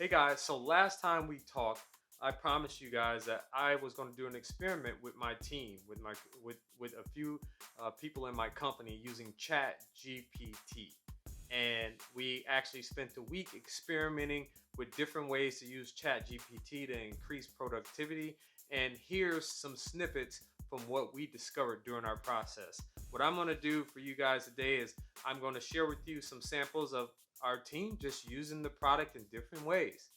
Hey guys, so last time we talked, I promised you guys that I was going to do an experiment with my team, with a few people in my company using Chat GPT, and we actually spent the week experimenting with different ways to use Chat GPT to increase productivity. And here's some snippets from what we discovered during our process. What I'm going to do for you guys today is I'm going to share with you some samples of our team just using the product in different ways.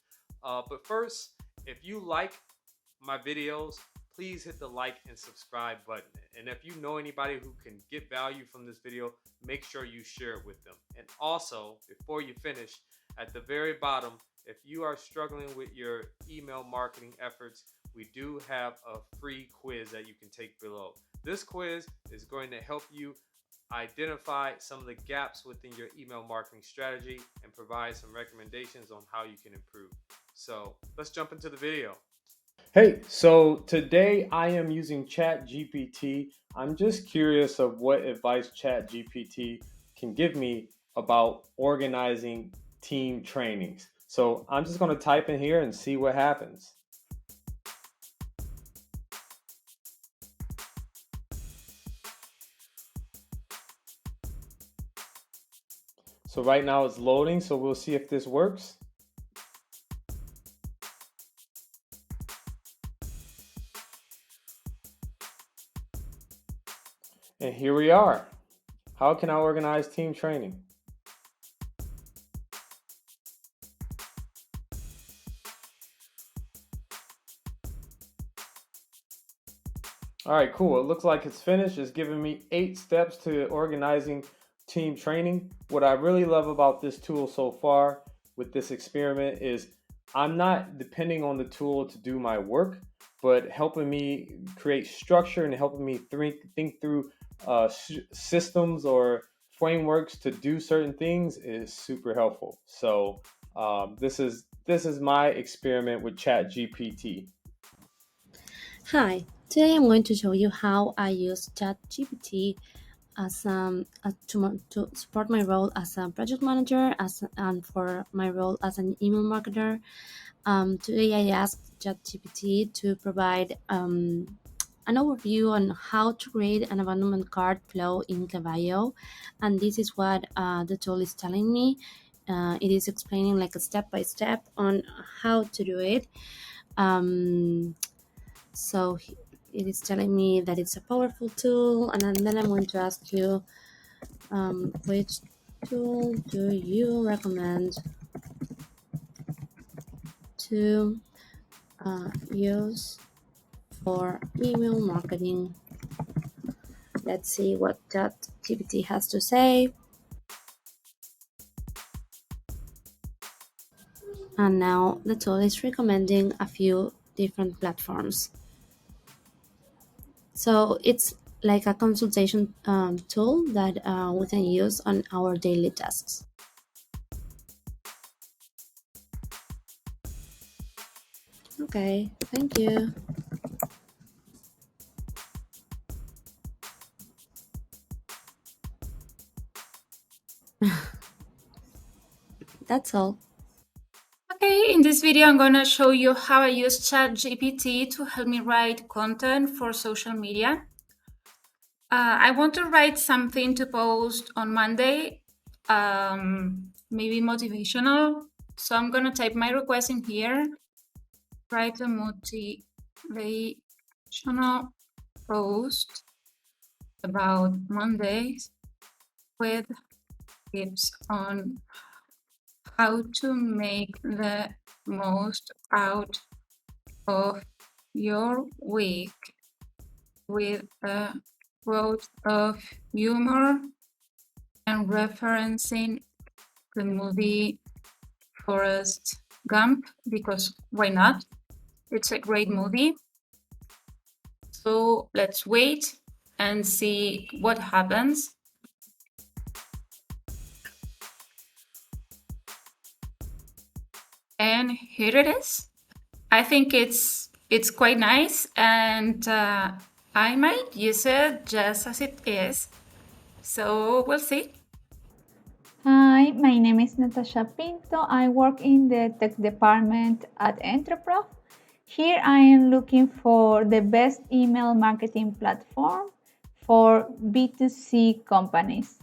But first, if you like my videos, please hit the like and subscribe button. And if you know anybody who can get value from this video, make sure you share it with them. And also, before you finish, at the very bottom, if you are struggling with your email marketing efforts, we do have a free quiz that you can take below. This quiz is going to help you identify some of the gaps within your email marketing strategy and provide some recommendations on how you can improve. So let's jump into the video. Hey, so today I am using ChatGPT. I'm just curious of what advice ChatGPT can give me about organizing team trainings. So I'm just going to type in here and see what happens. So right now it's loading, so we'll see if this works. And here we are. How can I organize team training? All right, cool. It looks like it's finished. It's giving me 8 steps to organizing team training. What I really love about this tool so far with this experiment is I'm not depending on the tool to do my work, but helping me create structure and helping me think through systems or frameworks to do certain things is super helpful. So this is my experiment with ChatGPT. Hi, today I'm going to show you how I use ChatGPT to support my role as a project manager and for my role as an email marketer. Today I asked ChatGPT to provide an overview on how to create an abandonment cart flow in Caballo, and this is what the tool is telling me. It is explaining like a step by step on how to do it. Um, so it is telling me that it's a powerful tool, and then I'm going to ask you, which tool do you recommend to use for email marketing? Let's see what ChatGPT has to say. And now the tool is recommending a few different platforms. So it's like a consultation tool that we can use on our daily tasks. Okay, thank you. That's all. Okay, in this video I'm going to show you how I use ChatGPT to help me write content for social media. I want to write something to post on Monday, maybe motivational. So I'm going to type my request in here, write a motivational post about Mondays with tips on how to make the most out of your week with a quote of humor and referencing the movie Forrest Gump, because why not? It's a great movie. So let's wait and see what happens. And here it is. I think it's quite nice, and I might use it just as it is. So we'll see. Hi, my name is Natasha Pinto. I work in the tech department at Entreprof. Here I am looking for the best email marketing platform for B2C companies.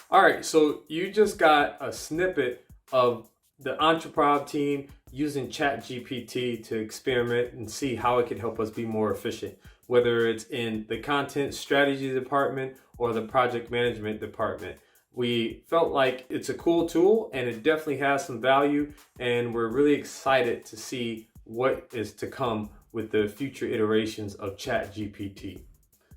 All right, so you just got a snippet of the Entrepreneur team using ChatGPT to experiment and see how it can help us be more efficient, whether it's in the content strategy department or the project management department. We felt like it's a cool tool and it definitely has some value, and we're really excited to see what is to come with the future iterations of ChatGPT.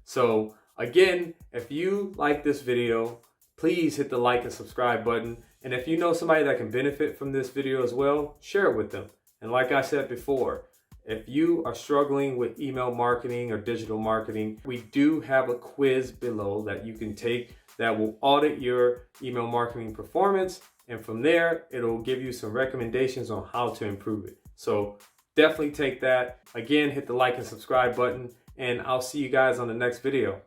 So again, if you like this video, please hit the like and subscribe button. And if you know somebody that can benefit from this video as well, share it with them. And like I said before, if you are struggling with email marketing or digital marketing, we do have a quiz below that you can take that will audit your email marketing performance. And from there, it'll give you some recommendations on how to improve it. So definitely take that. Again, hit the like and subscribe button, and I'll see you guys on the next video.